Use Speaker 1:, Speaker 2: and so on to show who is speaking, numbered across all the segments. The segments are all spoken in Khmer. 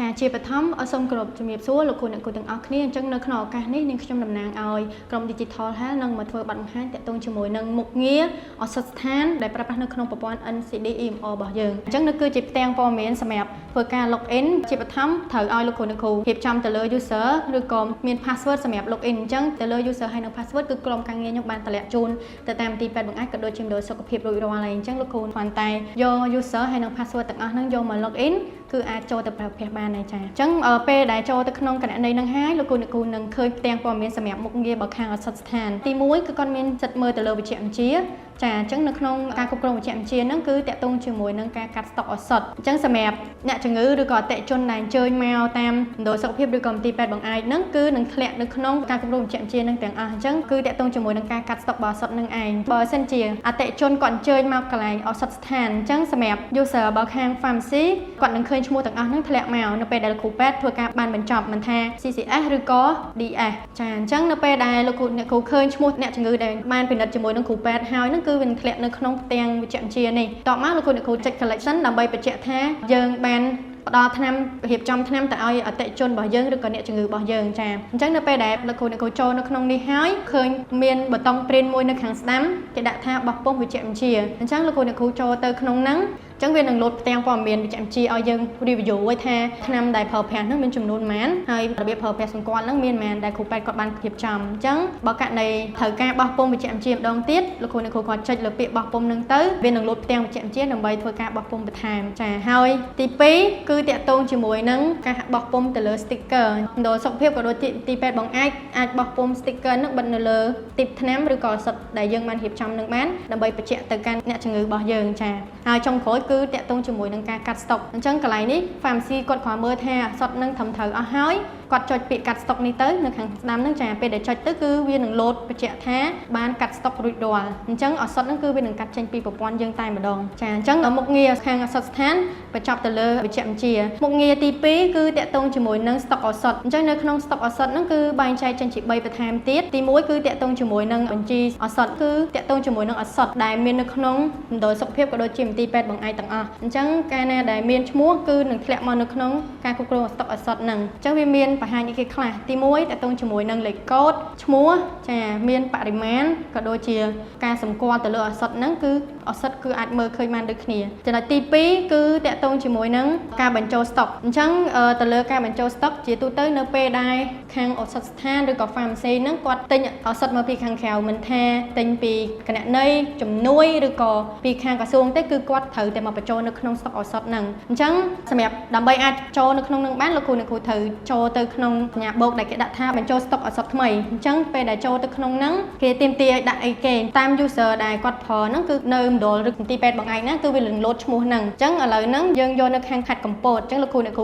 Speaker 1: ចាជាបឋមអសូមគោរពជំរាបសួរលោកគ្រូអ្នកគ្រូទាំងអស់គ្នាអញ្ចឹងនៅក្នុងឱកាសនេះនាងខ្ញុំតំណាងឲ្យក្រុម Digital Health នឹងមកធ្វើបទបង្ហាញទាក់ទងជាមួយនឹងមុខងារឱសថស្ថានដែលប្រើប្រាស់នៅក្នុងប្រព័ន្ធ NCD EMR របស់យើងអញ្ចឹងនៅគឺជាផ្ទាំងព័ត៌មានសម្រាប់ធ្វើការ login ជាបឋមត្រូវឲ្យលោកគ្រូអ្នកគ្រូរៀបចំទៅលើ user ឬក៏មាន password សម្រាប់ login អញ្ចឹងទៅលើ user ហើយនិង password គឺក្រុមការងារខ្ញុំបានតម្លាក់ជូនទៅតាមទីពេទ្យបង្អែកក៏ដូចជាមណ្ឌលសុខភាពរួចរាល់ហើយអញ្ចឹងលោកគ្រូគ្រាន់តែយក user ហើយនិង password ទាំងអស់ហ្នឹងយកមក login គឺអាចចូលទៅប្រើប្រាស់បានហើយចា៎អញ្ចឹងពេលដែលចូលទៅក្នុងគណនីនឹងហើយលោកគ្រូអ្នកគ្រូនឹងឃើញផ្ទាំងព័ត៌មានសម្រាប់មុខងាររបស់ខាងឱសថស្ថានទី1គឺគាត់មានសិទ្ធិមើលទៅលើវិជ្ជាបញ្ជាចាអញ្ចឹងនៅក្នុងការគ្រប់គ្រងវិជ្ជាបញ្ជាហ្នឹងគឺតាក់ទងជាមួយនឹងការកាត់ស្តុកឱសថអញ្ចឹងសម្រាប់អ្នកជំងឺឬក៏អតិថិជនដែលអញ្ជើញមកតាមមណ្ឌលសុខភាពឬក៏មន្ទីរពេទ្យបង្អែកហ្នឹងគឺនឹងធ្លាក់នៅក្នុងការគ្រប់គ្រងវិជ្ជាបញ្ជាហ្នឹងទាំងអស់អញ្ចឹងគឺតាក់ទងជាមួយនឹងការកាត់ស្តុកឱសថហ្នឹងឯងបើសិនជាអតិថិជនគាត់អញ្ជើញមកកន្លែងឱសថស្ថានអញ្ចឹងសម្រាប់ user របស់ខាង pharmacy គាត់នឹងឃើញឈ្មោះទាំងអស់ហ្នឹងធ្លាក់មកនៅពេលដែលគ្រូពេទ្យធ្វើការបានបញ្ចប់មិនថា CCS ឬក៏ DS ចាអញ្ចឹងនៅពេលដែលលោកគ្រូអ្នកគ្រូឃើញឈ្មោះអ្នកជំងឺដែលបានពិនិត្យជាមួយនឹងគ្រូពេទ្យហើយហ្នឹងគឺវានឹងធ្លាក់នៅក្នុងផ្ទាំងវិជ្ជាបញ្ជានេះតបមកលោកគ្រូអ្នកគ្រូចុច collection ដើម្បីបញ្ជាក់ថាយើងបានផ្ដល់ថ្នាំរៀបចំថ្នាំទៅឲ្យអតិថិជនរបស់យើងឬក៏អ្នកជំងឺរបស់យើងចាអញ្ចឹងនៅពេលដែលលោកគ្រូអ្នកគ្រូចូលនៅក្នុងនេះហើយឃើញមានប៊ូតុង print មួយនៅខាងស្ដាំគេដាក់ថាបោះពុម្ពវិជ្ជាបញ្ជាអញ្ចឹងលោកគ្រូអ្នកគ្រូចូលទៅក្នុងហ្នឹងអញ្ចឹងវានឹងលោតផ្ទាំងព័ត៌មានវិជ្ជាបញ្ជាឲ្យយើង review ឲ្យថាថ្នាំដែលប្រើប្រាស់ហ្នឹងមានចំនួនប៉ុន្មានហើយរបៀបប្រើប្រាស់សម្គាល់ហ្នឹងមានប៉ុន្មានដែលគ្រូពេទ្យគាត់បានរៀបចំអញ្ចឹងបើករណីត្រូវការបោះពុម្ពវិជ្ជាបញ្ជាម្ដងទៀតលោកគ្រូអ្នកគ្រូគាត់ចុចលើពាក្យបោះពុម្ពហ្នឹងទៅវានឹងលោតផ្ទាំងវិជ្ជាបញ្ជាដើម្បីធ្វើការបោះពុម្ពបន្ថែមចាហើយទី2គឺតាក់ទងជាមួយនឹងការបោះពុម្ពទៅលើ sticker មណ្ឌលសុខភាពក៏ដូចជាទីពេទ្យបង្អែកអាចបោះពុម្ព sticker ហ្នឹងបិទនៅលើទីបថ្នាំឬក៏សិតដែលយើងបានរៀបចំនឹងបានដើម្បីបញ្ជាក់ទៅកាន់អ្នកជំងឺរបស់យើងចាហើយចុងក្រោយគឺតាក់ទងជាមួយនឹងការកាត់ស្តុកអញ្ចឹងកន្លែងនេះ pharmacy គាត់គ្រាន់មើលថាសតនឹងត្រឹមត្រូវអស់ហើយគាត់ចុចពាក្យកាត់ស្តុកនេះទៅនៅខាងស្ដាំហ្នឹងចាពេលដែលចុចទៅគឺវានឹងលោតបញ្ជាក់ថាបានកាត់ស្តុករួចរាល់អញ្ចឹងឱសថហ្នឹងគឺវានឹងកាត់ចេញពីប្រព័ន្ធយើងតែម្ដងចាអញ្ចឹងមុខងារខាងឱសថស្ថានបញ្ចប់ទៅលើវិជ្ជាបញ្ជាមុខងារទី2គឺតាក់ទងជាមួយនឹងស្តុកឱសថអញ្ចឹងនៅក្នុងស្តុកឱសថហ្នឹងគឺបែងចែកចេញជា3បន្ថែមទៀតទី1គឺតាក់ទងជាមួយនឹងបញ្ជីឱសថគឺតាក់ទងជាមួយនឹងឱសថដែលមាននៅក្នុងមណ្ឌលសុខភាពក៏ដូចជាមន្ទីរពេទ្យបង្អែកទាំងអស់អញ្ចឹងកាលណាដែលមានឈ្មោះគឺនឹងធ្លាក់មកនៅក្នុងការគ្រប់គ្រងស្តុកឱសថហ្នឹងអញ្ចឹងវាមានបង្ហាញអីគេខ្លះទី1តាក់ទងជាមួយនឹងលេខកូដឈ្មោះចាមានបរិមាណក៏ដូចជាការសម្គាល់ទៅលើឱសថហ្នឹងគឺឱសថគឺអាចមើលឃើញបានដូចគ្នាចំណុចទី2គឺតាក់ទងជាមួយនឹងការបញ្ចូលស្តុកអញ្ចឹងទៅលើការបញ្ចូលស្តុកជាទូទៅនៅពេលដែលខាងឱសថស្ថានឬក៏ pharmacy ហ្នឹងគាត់ទិញឱសថមកពីខាងក្រៅមិនថាទិញពីគណនីជំនួយឬក៏ពីខាងក្រសួងទេគឺគាត់ត្រូវតែមកបញ្ចូលនៅក្នុងស្តុកឱសថហ្នឹងអញ្ចឹងសម្រាប់ដើម្បីអាចចូលនៅក្នុងនឹងបានលោកគ្រូអ្នកគ្រូត្រូវចូលទៅក្នុងសញ្ញាបូកដែលគេដាក់ថាបញ្ចូលស្តុកឱសថថ្មីអញ្ចឹងពេលដែលចូលទៅក្នុងហ្នឹងគេទាមទារឲ្យដាក់អីគេតាម user ដែលគាត់ប្រើហ្នឹងគឺនៅមណ្ឌលឬមន្ទីរពេទ្យបង្អែកហ្នឹងគឺវានឹងលោតឈ្មោះហ្នឹងអញ្ចឹងឥឡូវហ្នឹងយើងយកនៅខាងខេត្តកំពតអញ្ចឹងលោកគ្រូអ្នកគ្រ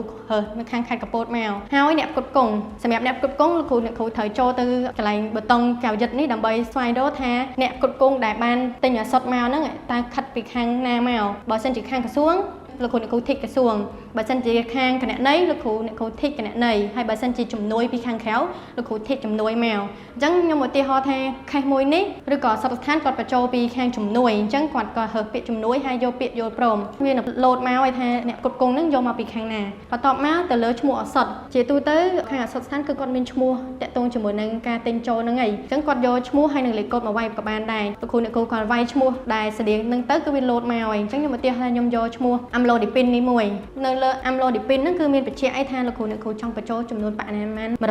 Speaker 1: ូនៅខាងខេត្តកំពតមកហើយអ្នកផ្គត់ផ្គង់សម្រាប់អ្នកផ្គត់ផ្គង់លោកគ្រូអ្នកគ្រូត្រូវចូលទៅកន្លែងប៊ូតុងកៅយិតនេះដើម្បីស្វែងរកថាអ្នកផ្គត់ផ្គង់ដែលបានទិញឱសថមកហ្នឹងតើខិតពីខាងណាមកបើសិនជាខាងក្រសួងលោកគ្រូអ្នកគ្រូធីកក្រសួងបើសិនជាខាងគណនេយ្យលោកគ្រូអ្នកគ្រូធីកគណនេយ្យហើយបើសិនជាជំនួយពីខាងក្រៅលោកគ្រូធីកជំនួយមកអញ្ចឹងខ្ញុំឧទាហរណ៍ថាខេសមួយនេះឬក៏សត្វស្ថានគាត់បញ្ចូលពីខាងជំនួយអញ្ចឹងគាត់ក៏រើសពាក្យជំនួយហើយយកពាក្យយល់ព្រមវានឹងលោតមកឲ្យថាអ្នកគ្រប់គ្រងនឹងយកមកពីខាងណាបន្ទាប់មកទៅលើឈ្មោះឱសថជាទូទៅខាងឱសថស្ថានគឺគាត់មានឈ្មោះតាក់ទងជាមួយនឹងការទិញចូលហ្នឹងឯងអញ្ចឹងគាត់យកឈ្មោះហើយនឹងលេខកូដមកវាយក៏បានដែរលោកគ្រូអ្នកគ្រូគាត់វាយឈ្មោះដែលស្តៀងនឹងទៅគឺវាលោតមកហើយអញ្ចឹងខ្ញុំឧទាហរណ៍ថាខ្ញុំយកឈ្មោះ Amlodipine នេះមួយនៅលើ Amlodipine ហ្នឹងគឺមានបញ្ជាក់អីថាលោកគ្រូអ្នកគ្រូចង់បញ្ចូលចំនួនបរិមាណ100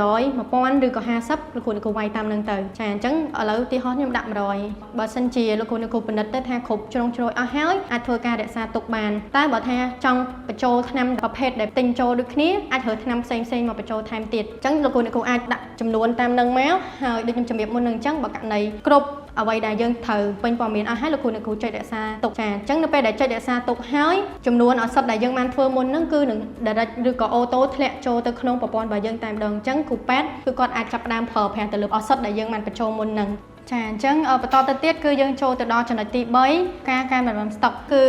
Speaker 1: 1000ឬក៏50លោកគ្រូអ្នកគ្រូវាយតាមនឹងទៅចាអញ្ចឹងឥឡូវឧទាហរណ៍ខ្ញុំដាក់100បើសិនជាលោកគ្រូអ្នកគ្រូពិនិត្យទៅថាគ្រប់ជ្រុងជ្រោយអស់ហើយអាចធ្វើការរក្សាទុកបានតែបើថាចង់បញ្ចូលថ្នាំប្រភេទដែលទិញចូលដូចគ្នាអាចរើថ្នាំផ្សេងៗមកបញ្ចូលថែមទៀតអញ្ចឹងលោកគ្រូអ្នកគ្រូអាចដាក់ចំនួនតាមនឹងមកហើយដូចខ្ញុំជំរាបមុននឹងអញ្ចឹងបើករណីគ្រប់អ្វីដែលយើងត្រូវពេញព័ត៌មានអស់ហើយលោកគ្រូអ្នកគ្រូចុចរក្សាទុកចាអញ្ចឹងនៅពេលដែលចុចរក្សាទុកហើយចំនួនឱសថដែលយើងបានធ្វើមុនហ្នឹងគឺនឹង direct ឬក៏ auto ធ្លាក់ចូលទៅក្នុងប្រព័ន្ធរបស់យើងតែម្ដងអញ្ចឹងគ្រូពេទ្យគឺគាត់អាចចាប់ផ្ដើមប្រើប្រាស់ទៅលើឱសថដែលយើងបានបញ្ចូលមុនហ្នឹងចាអញ្ចឹងបន្តទៅទៀតគឺយើងចូលទៅដល់ចំណុចទី3ការកែតម្រង់ស្តុកគឺ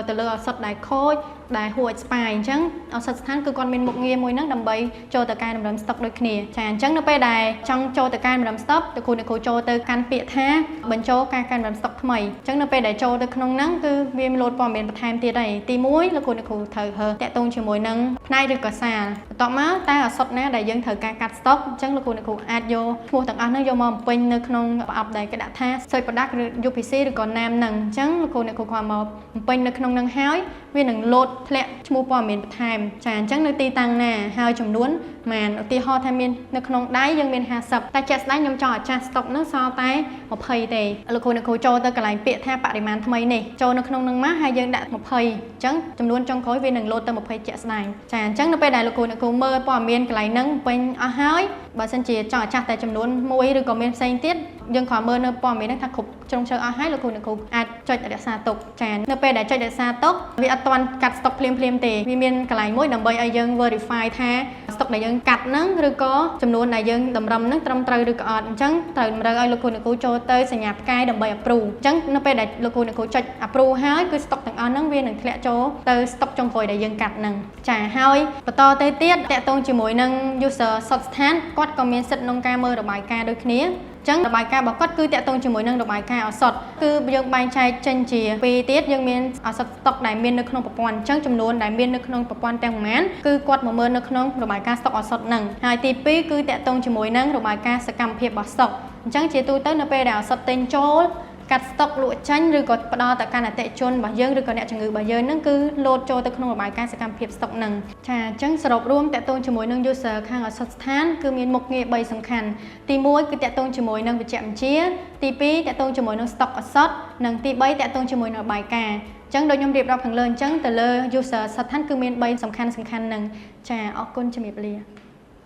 Speaker 1: ទៅលើឱសថដែលខូច ដែលហួចស្ប៉ាយអញ្ចឹងឱសថស្ថានគឺគាត់មានមុខងារមួយហ្នឹងដើម្បីចូលទៅកែតម្រឹមស្តុកដូចគ្នាចាអញ្ចឹងនៅពេលដែលចង់ចូលទៅកែតម្រឹមស្តុកលោកគ្រូចូលទៅកាន់ពាក្យថាបញ្ចូលការកែតម្រឹមស្តុកថ្មីអញ្ចឹងនៅពេលដែលចូលទៅក្នុងហ្នឹងគឺវាមានលោតព័ត៌មានបន្ថែមទៀតហើយទី1លោកគ្រូត្រូវតាក់ទងជាមួយនឹងផ្នែកឬក៏សាលបន្ទាប់មកតើឱសថណាដែលយើងត្រូវការកាត់ស្តុកអញ្ចឹងលោកគ្រូអាចយកឈ្មោះទាំងអស់ហ្នឹងយកមកបំពេញនៅក្នុងប្រអប់ដែលគេដាក់ថា Search Product ឬ UPC ឬក៏ Name ហ្នឹងអញ្ចឹងលោកគ្រូគាត់មកបំពេញនៅក្នុងហ្នឹងហើយវានឹងលោតធ្លាក់ឈ្មោះព័ត៌មានបន្ថែមចាអញ្ចឹងនៅទីតាំងណាហើយចំនួនម៉ានឧទាហរណ៍ថាមាននៅក្នុងដៃយើងមាន50តែជាក់ស្ដែងខ្ញុំចង់ឲ្យចាស់ស្តុកហ្នឹងសល់តែ20ទេលោកគ្រូចូលទៅកន្លែងពាក្យថាបរិមាណថ្មីនេះចូលនៅក្នុងហ្នឹងមកហើយយើងដាក់20អញ្ចឹងចំនួនចុងក្រោយវានឹងលោតទៅ20ជាក់ស្ដែងចាអញ្ចឹងនៅពេលដែលលោកគ្រូមើលព័ត៌មានកន្លែងហ្នឹងពេញអស់ហើយបើសិនជាចង់ឲ្យចាស់តែចំនួន1ឬក៏មានផ្សេងទៀតយើងគ្រាន់មើលនៅព័ត៌មានហ្នឹងថាគ្រប់ជ្រុងជ្រៅអស់ហើយលោកគ្រូអាចចុចរក្សាទុកចានៅពេលដែលចុចរក្សាទុកវាអត់ទាន់កាត់ស្តុកភ្លាមទេវាមានកន្លែងមួយដើម្បីឲ្យយើង verify ថាស្តុកដែលយើងកាត់ហ្នឹងឬក៏ចំនួនដែលយើងតម្រឹមហ្នឹងត្រឹមត្រូវឬក៏អត់អញ្ចឹងត្រូវតម្រូវឲ្យលោកគ្រូចូលទៅសញ្ញាផ្កាយដើម្បី approve អញ្ចឹងនៅពេលដែលលោកគ្រូចុច approve ហើយគឺស្តុកទាំងអស់ហ្នឹងវានឹងធ្លាក់ចូលទៅស្តុកចុងក្រោយដែលយើងកាត់ហ្នឹងចាហើយបន្តទៅទៀតតាក់ទងជាមួយនឹង user សុទ្ធស្ថានគាត់ក៏មានសិទ្ធិក្នុងការមើលរបាយការណ៍ដូចគ្នាចឹងរបាយការណ៍របស់គាត់គឺតាក់ទងជាមួយនឹងរបាយការណ៍ឱសថគឺយើងបែងចែកចេញជា2ទៀតយើងមានឱសថស្តុកដែលមាននៅក្នុងប្រព័ន្ធអញ្ចឹងចំនួនដែលមាននៅក្នុងប្រព័ន្ធទាំងប៉ុន្មានគឺគាត់មកមើលនៅក្នុងរបាយការណ៍ស្តុកឱសថហ្នឹងហើយទី2គឺតាក់ទងជាមួយនឹងរបាយការណ៍សកម្មភាពរបស់ស្តុកអញ្ចឹងជាទូទៅនៅពេលដែលឱសថទិញចូលកាត់ស្តុកលក់ចាញ់ឬក៏ផ្ដល់ទៅកាន់អតិថិជនរបស់យើងឬក៏អ្នកជំងឺរបស់យើងហ្នឹងគឺលោតចូលទៅក្នុងរបាយការណ៍សកម្មភាពស្តុកហ្នឹងចាអញ្ចឹងសរុបរួមតាក់ទងជាមួយនឹង user ខាងឱសថស្ថានគឺមានមុខងារ3សំខាន់ទី1គឺតាក់ទងជាមួយនឹងវិជ្ជបញ្ជាទី2តាក់ទងជាមួយនឹងស្តុកឱសថនិងទី3តាក់ទងជាមួយនឹងរបាយការណ៍អញ្ចឹងដូចខ្ញុំរៀបរាប់ខាងលើអញ្ចឹងទៅលើ user ស្ថានគឺមាន3សំខាន់ហ្នឹងចាអរគុណជំរាបលា